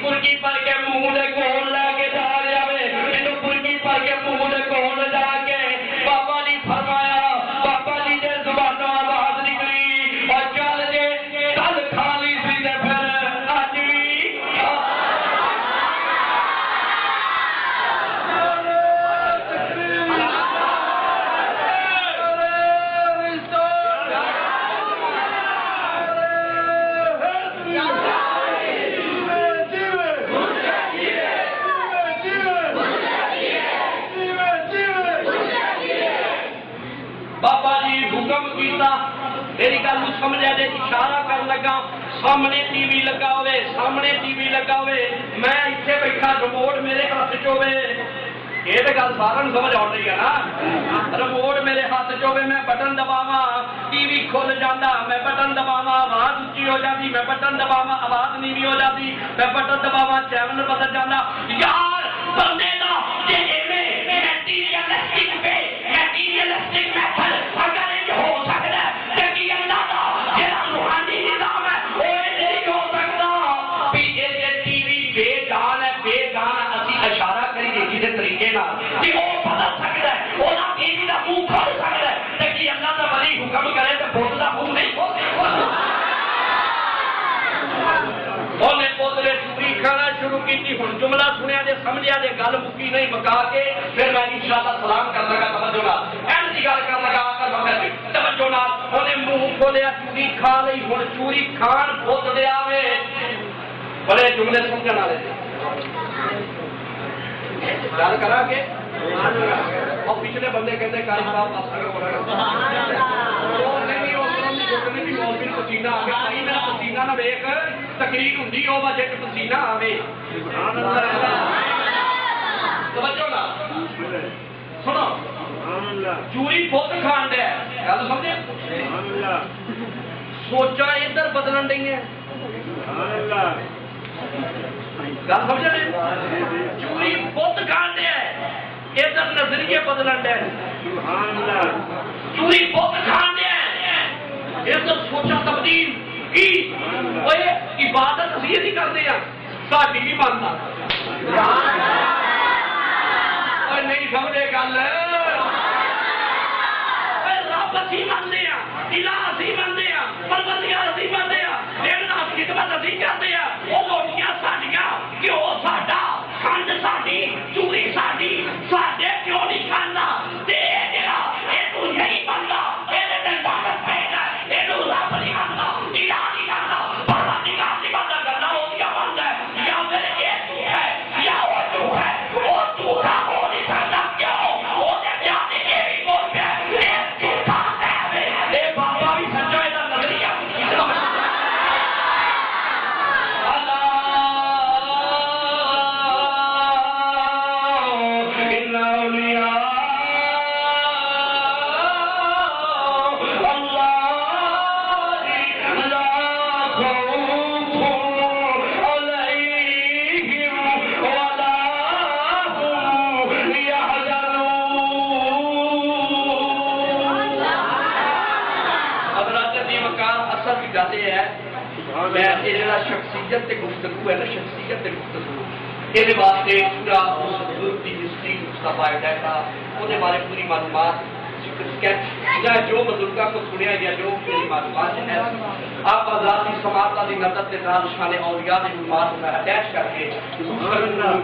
مرغی پر کے منہ دے کول لے کے جا جائے یہ مرغی پر کے منہ دے کول جا کے بابا جی فرمایا بابا جی دے زبانوں آواز نکلی اور چل جے کل کھالی سی تے پھر اج بھی بابا جی حکم کیتا میری گل سمجھا جی اشارہ کر لگا سامنے ٹی وی لگا ہوئے سامنے ٹی وی لگا ہوئے میں اتنے بیٹھا ریموٹ میرے ہاتھ چ ہوئے یہ تو گل سارا سمجھ آ رہی ہے نا ریموٹ میرے ہاتھ چ ہوئے میں بٹن دباوا ٹی وی کھل جانا میں بٹن دباوا آواز اچھی ہو جاتی میں بٹن دباوا آواز نیوی ہو جاتی میں بٹن دباوا چینل بدل جانا یار بندے دا اگر یہ ہو سکتا ہے کہ اللہ کا جہاں روحانی نظام ہے وہ نہیں ہو سکتا بھی یہ ٹی وی بے جان ہے بے جان اسی اشارہ کریے کسی طریقے کہ وہ بدل سکتا ہے وہ ٹی وی کا منہ کھول سکتا ہے کہ اللہ کا ولی حکم کرے تو بت کا منہ نہیں کھول سکتا انہیں پوترے چوری کھانا شروع کی ہوں جملہ سنیا جی سمجھا جی گل مکی نہیں مکا کے پھر میں انشاءاللہ سلام کر لگا توجہ نال ایسی گل کر لگا کر توجہ نال انہیں منہ کھولیا چوری کھا لی ہوں چوری کھان بت دیا وے بڑے جملے سمجھنے والے گل کرا کے اور پچھلے بندے کہتے کاری صاحب پسینہ آ گیا بھائی میرا پسینہ نہ ویک تقریر ہوں وہ وجہ کہ پسینہ آوے توجہ نا سنو چوری بت کھان دیا گل سمجھے سوچا ادھر بدلن ڈی ہیں گل سمجھے چوری بت کھان دیا ادھر نظریے بدلن ڈے چوری بت کھان دیا ادھر سوچا تبدیل کی عبادت اسی نہیں کرتے ہیں ساڈی بھی بنتا نہیں سمجھے گل رب اسی منتے ہیں الہ اسی منتے ہیں پروردگار اسی منتے ہیں لیکن خدمت اسی کرتے ہیں وہ روٹیاں ساڈیاں کیوں ساڈا کھنڈ ساڈی چوری ساڈی ساڈے کیوں نہیں کھانا یہ نہیں بنتا یہ عبادت پہنا یہ رب نہیں کرتا الہ نہیں کرتا پروردگار نہیں بنتا کرنا وہ کیا بنتا ہے یا پھر یہ تو ہے یا وہ تو ہے وہ جھوٹا ہو نہیں سکتا کیوں وہ جانے کے بھی بول پہ یہ جھوٹا ہے یہ بابا بھی سچا ہے نظریہ شخصیت گفتگو ہے نا شخصیت گفتگو یہ واسطے پورا اس بزرگ کی ہسٹری اس کا بایو ڈیٹا وہ بارے پوری معلومات یا جو بزرگوں کو سنیا یا جو پوری معلومات ہے آپ آزاد کی سماعت کی نظر کے نام شان اولیاء کی معلومات کا اٹیچ کر کے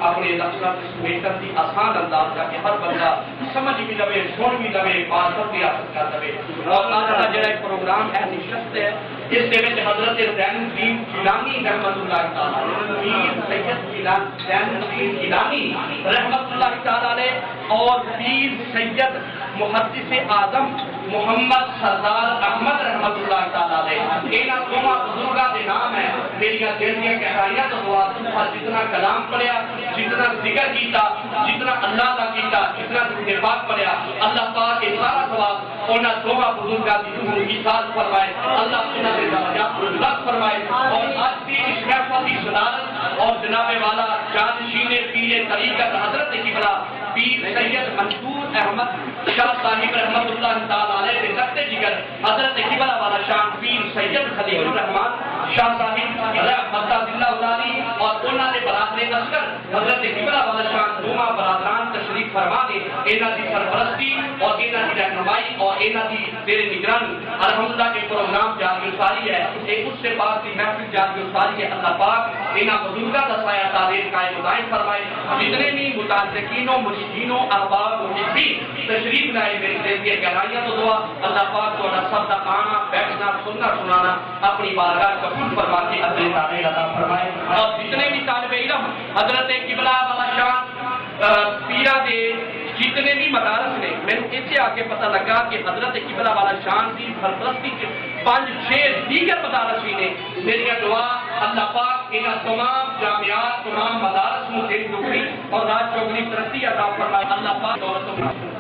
اپنے لفظات سمیٹن کی آسان انداز جا کے ہر بندہ سمجھ بھی لے سن بھی لے معرفت بھی حاصل کر لے اور آج کا جڑا پروگرام ہے نشست ہے جس کے حضرت زین الدین گیلانی رحمت اللہ تعالی پیر سید زین الدین گیلانی رحمت اللہ تعالی اور پیر سید محدث اعظم محمد سردار احمد رحمت اللہ تعالی انہاں دونوں بزرگاں دے نام ہے میری دل دی گہرائیاں تو دعا پر جتنا کلام پڑھیا جتنا ذکر کیتا جتنا اللہ کا کیتا جتنا درود پاک پڑھیا اللہ پاک یہ سارا ثواب انہاں دونوں بزرگاں دی روح کی ساتھ فرمائے اللہ انہاں دے درجات بلند فرمائے اور آج بھی اس محفل کی صدارت اور جناب والا جانشین پیر طریقت حضرت قبلہ پیر سید منصور احمد شاہ صاحب رحمت اللہ تعالی علیہ کے تخت جگر حضرت قبلہ والا شان پیر سید خلیل الرحمان شاہ صاحب رحمت اللہ تعالی اور انہاں نے برادر اصغر حضرت قبلہ والا شان دوما برادران تشریف فرما دے انہاں دی سرپرستی اور انہاں دی رہنمائی اور انہاں دی زیر نگرانی الحمدللہ کے پروگرام جاری ساری ہے ایک اس سے پاک دی محفل جاری ساری ہے اللہ پاک انہاں بزرگاں دا سایہ تعلیم قائم دائم فرمائے جتنے بھی متعلقین و مریدینوں احباب محبین تشریف لائے میری دل کی گہرائیاں تو دعا اللہ پاک تو سب کا آنا بیٹھنا سننا سنانا اپنی بارگاہ قبول فرما کے اجر تعمیر عطا فرمائے اور جتنے بھی طالب علم حضرت قبلہ والا شان پیرا دے جتنے بھی مدارس نے میں نے اس سے آگے پتہ لگا کہ حضرت قبلہ والا شان کی سرپرستی کے 5-6 دیگر مدارس بھی نے میری دعا اللہ پاک ان تمام جامعات تمام مدارس میں دل ڈگری اور رات چوگنی ترقی عطا فرمائے اللہ پاک دولت و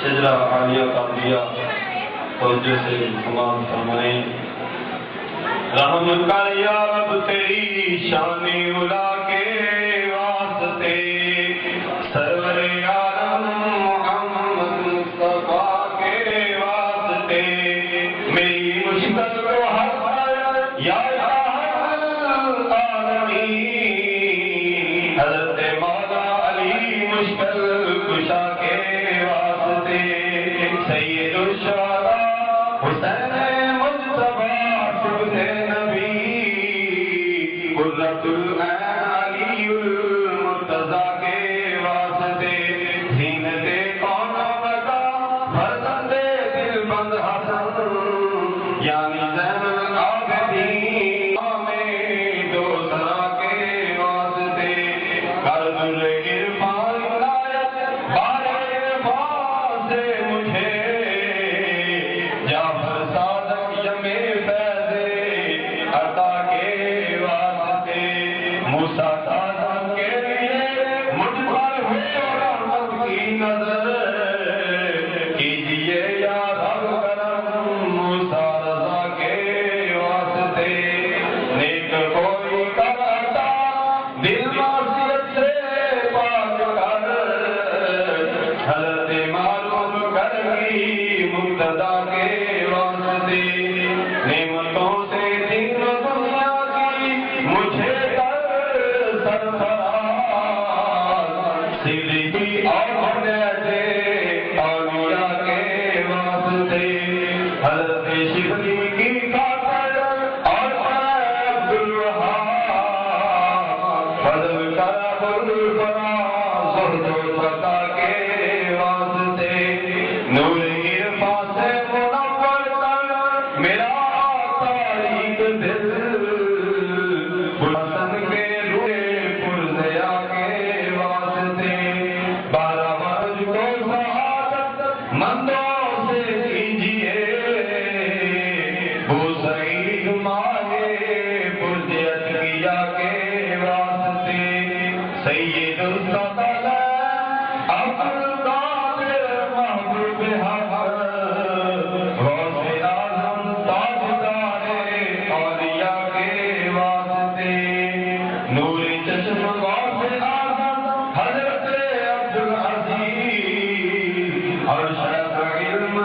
شجرہ عالیہ قادریہ توجہ سے سماعت فرمائیں۔ رحم کر یا رب تیری شان علا کے واسطے، سرور عالم محمد مصطفیٰ کے واسطے، میری مشکل کو حل کر یا العالمین، حضرت مولا علی مشکل کشا کے واسطے، سید الشہداء حسین مجتبی شبہ نبی، قرۃ العین علی المرتضیٰ کے واسطے، زینت کون کا فرزند دلبند حسن، یعنی زین العابدین میں دو سرا کے واسطے، قرض العرفان ولایت بار عرفان سے مجھے، جعفر صادق یم فیض عطا کے واسطے، موسیٰ کاظم کے لیے مجھ پر ہوئے رحمت کی نظر، کیجئے یا رب کرم موسیٰ رضا کے واسطے، نیک کوئی کر عطا دل معصیت سے پاک کر، حضرت معلوم کر گی مقتدا کے واسطے، نعمتوں سے دین و دنیا کی مجھے کر سرفراز، صدیقی اور نیزے اولیاء کے واسطے، حضرت شبلی کی خاطر اور عبد الوہاب، فضل کر الفراز زہد و فتح کے واسطے، نور عرفان سے منور کر میرا تاریک دل، حسن کے روئے پرزیا کے واسطے، 12 برج کو سعادت مندوں سے کیجئے، وہ سعید ماہے پرزیت کیا کے واسطے، سید الصدر عبد القادر محبوب حق، غوث اعظم تاجدار اولیاء کے واسطے، نور چشم غوث اعظم حضرت عبد العزیز، اور شیخ علم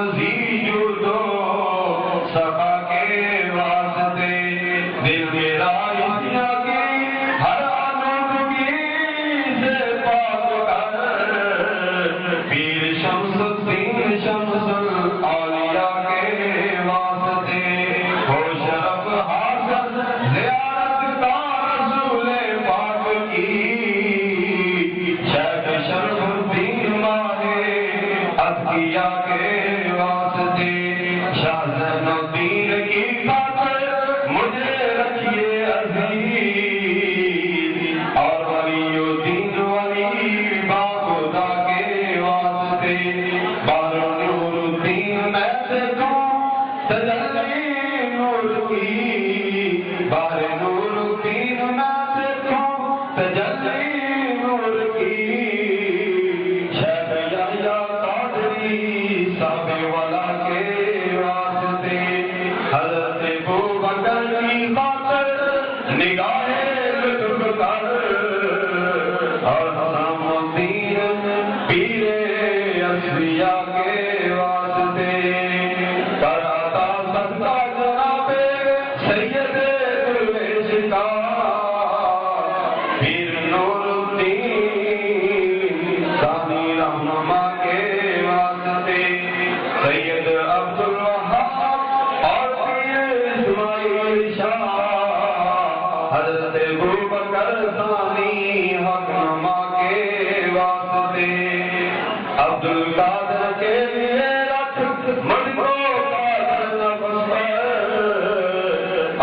عبد القادر کے لیے رکھ من کو قادر نفس پر،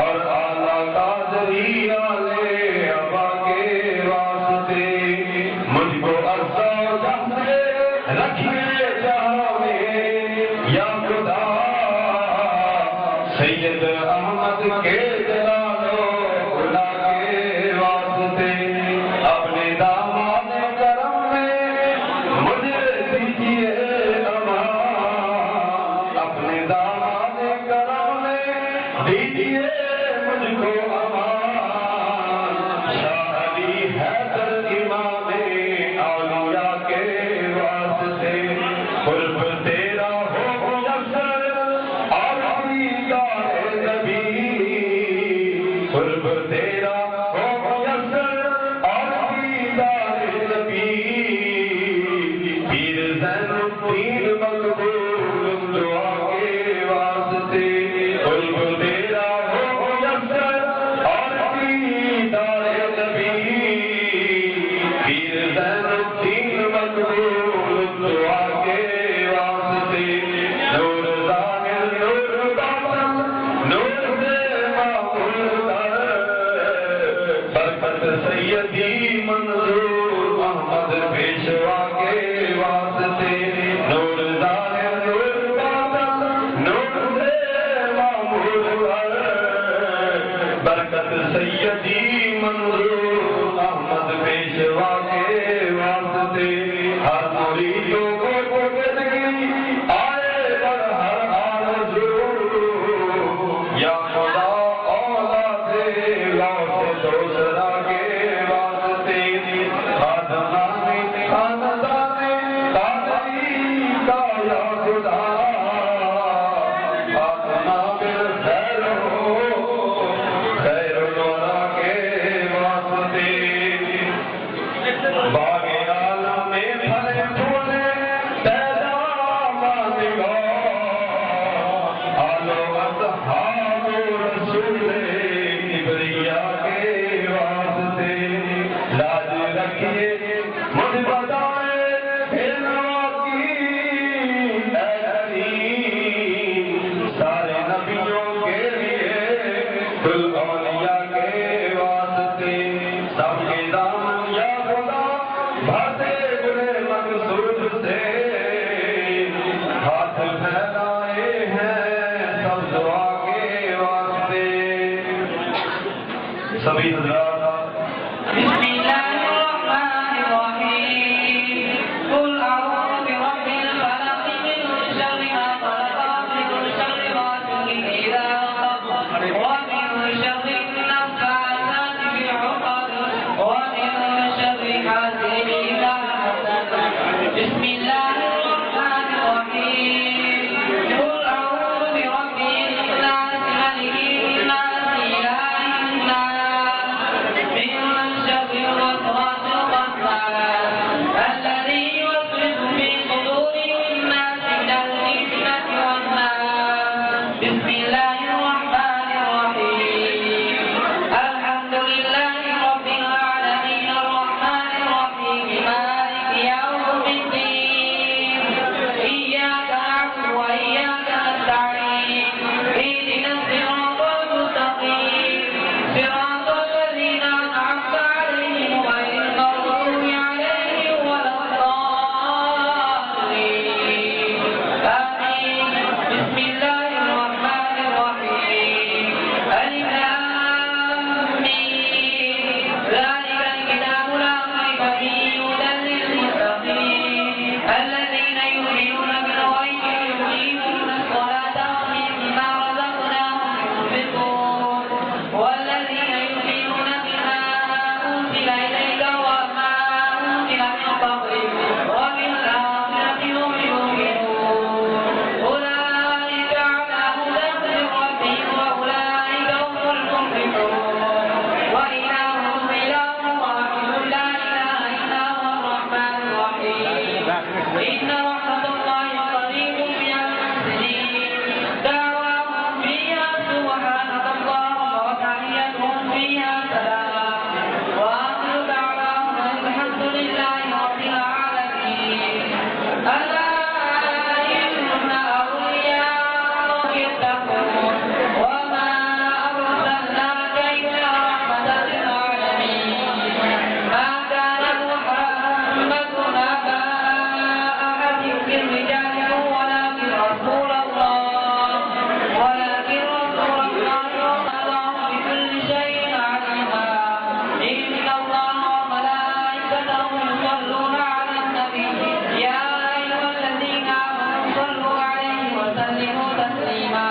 اور اعلیٰ قادری والے ابا کے واسطے مجھ کو عرصہ سے رکھیے جہاں میں یا خدا، سید احمد کے جلالو خدا کے واسطے اپنے داماد کرم میں مجھے دیجیے امان، اپنے داماد کرم میں دیجیے مجھ کو امان، شاہ علی حیدر امام اولیاء کے واسطے قرب تیرا ہو یسر اور دیدار نبی، قرب تیرا ہو یسر اور دیدار نبی، پیر زین الدین مقبول دعا کے واسطے قرب تیرا ہو یسر اور دیدار نبی، پیر زین الدین مقبول دعا کے واسطے نور ظاہر نور باطن نور سے معمول برکت سیدی منظور احمد پیشوا کے واسطے نور ظاہر نور باطن نور سے معمول برکت سیدی منظور احمد پیشوا کے واسطے ہر مریدوں کو زندگی آئے پر ہر آرزو یا خدا اولاد غوث دوسرا کے واسطے خادمان خاندان قادری کا یا خدا خاتمہ بالخیر ہو خیر الورا کے واسطے باغ عالم میں پھلے پھولے پیدا ماندگا آلو اصحاب رسول کبریا کے واسطے لاج رکھیے مجھ بتائے پھروا کی ایسی سارے نبیوں کے لیے کل اولیاء کے واسطے سب کے دامن یا خدا بھرتے گلے مقصود سے ہاتھ پھیلائے ہیں سب دعا کے واسطے سبھی حضرات بسم اللہ الرحمن الرحیم قل اعوذ برب الفلق من شر ما خلق من شر غاسق اذا وقب ومن شر النفاثات في العقد ومن شر حاسد اذا حسد بسم اللہ الرحمن الرحیم قل اعوذ برب الناس ملك الناس اله الناس من شر الوسواس الخناس الذي يوسوس في صدور الناس من الفتنة والناس بسم الله الرحمن الرحيم الحمد لله رب العالمين الرحمن الرحيم مالك يوم الدين إياك نعبد وإياك نستعين اهدنا الصراط المستقيم صراط الذين أنعمت عليهم غير المغضوب عليهم ولا الضالين آمين بسم الله الرحمن الرحيم ألف لام ميم ذلك الكتاب لا ريب فيه هدى للمتقين الذين يؤمنون بالغيب ويقيمون الصلاة ومما رزقناهم ينفقون والذين يؤمنون بما أنزل إليك وما أنزل من قبلك وبالآخرة هم يوقنون أولئك على هدى من ربهم وأولئك هم المفلحون وإلهكم إله واحد لا إله إلا هو الرحمن الرحيم إن رحمة الله قريب من المحسنين دعواهم فيها سبحانك اللهم وتحيتهم فيها سلام وآخر دعواهم الحمد لله رب العالمين هم يصلون على النبي يا أيها الذين آمنوا صلوا عليه وسلموا تسليما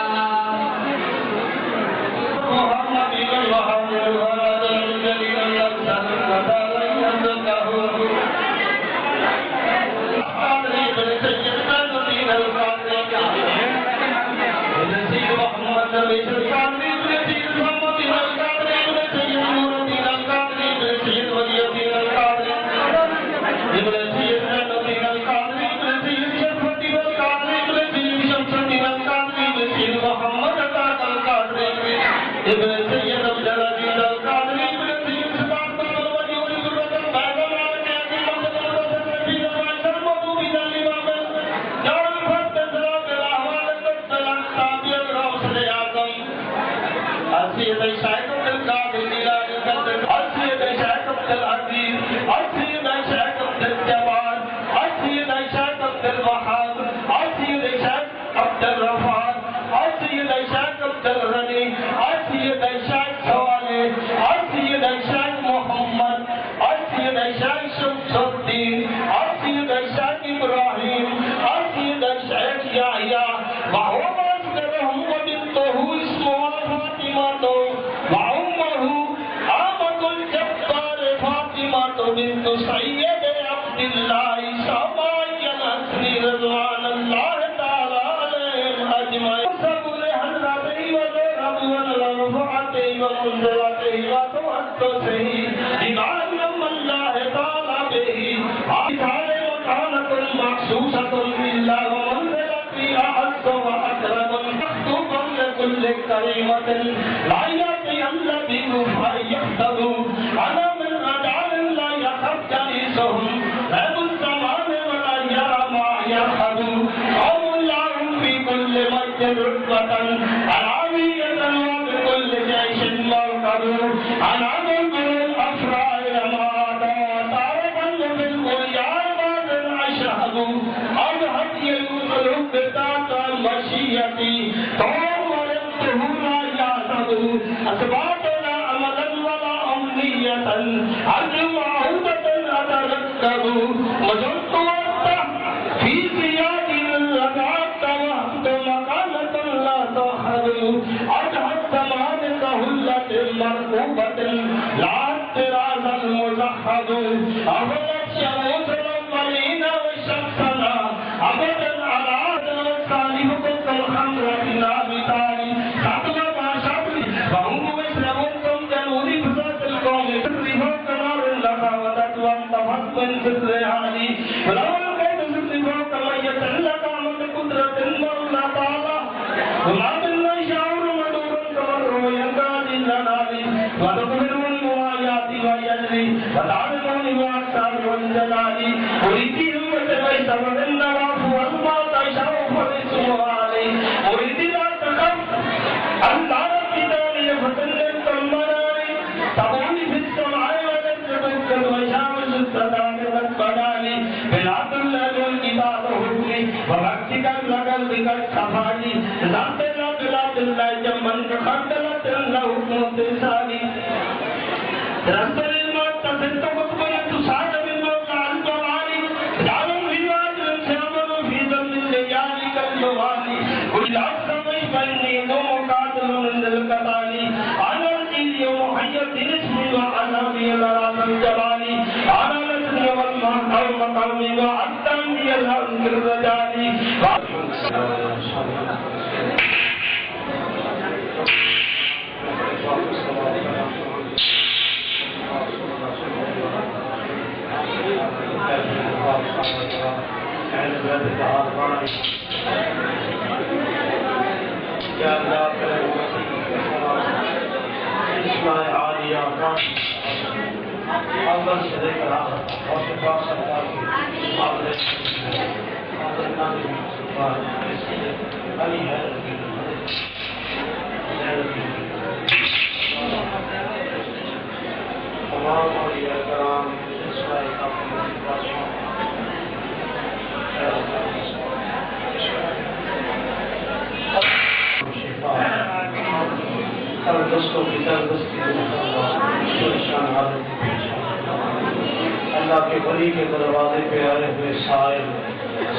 اللہ کے ولی کے دروازے پہ آئے ہوئے سائل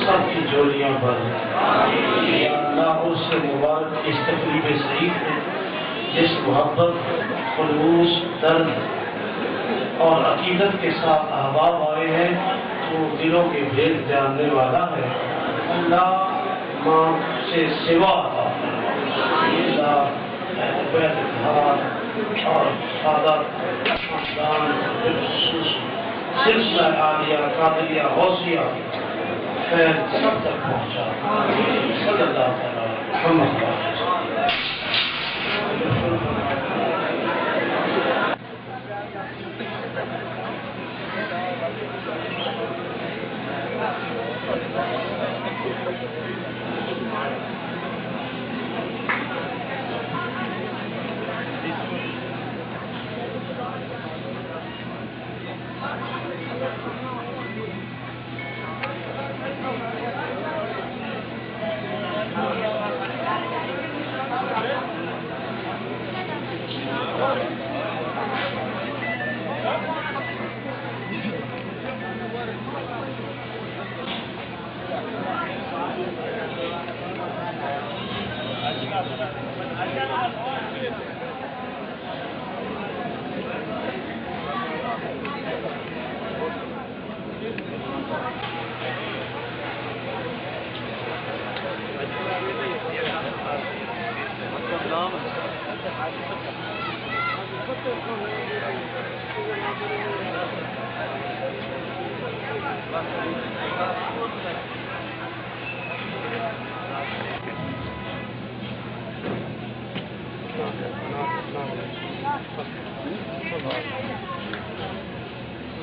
سب کی جولیاں بھر یا اللہ اس سے مبارک اس تقریب سعید میں جس محبت خلوص درد اور عقیدت کے ساتھ احباب آئے ہیں وہ دلوں کے بھید جاننے والا ہے اللہ ماں سے سوا عبید اور سعادت خاندان سلسلہ عالیہ قادریہ غوثیہ خیر سب تک پہنچا صلی اللہ تعالی محمد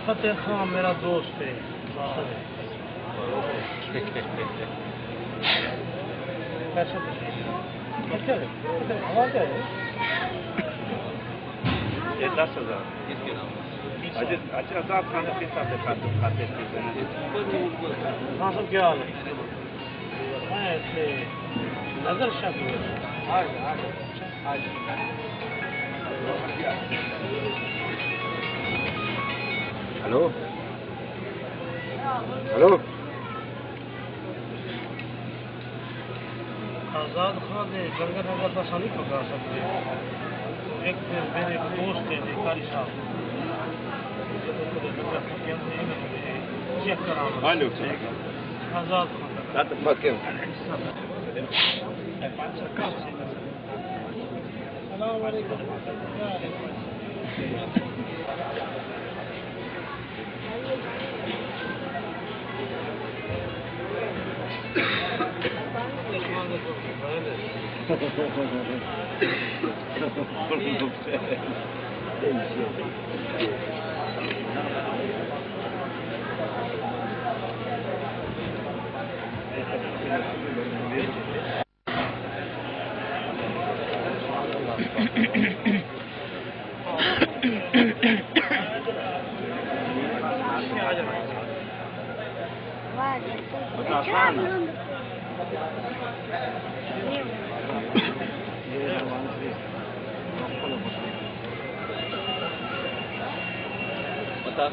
فتح خان میرا دوست ہے یہ 10,000 اچھا خان کھاتے ہاں سب کیا حال ہے میں نظر شک ہلو ہلو آزاد خان نے لنگر نگر بس نہیں پکا سکتے ایک میرے دوست ہیں قاری صاحب چیک کرا آزاد خان السلام علیکم بتا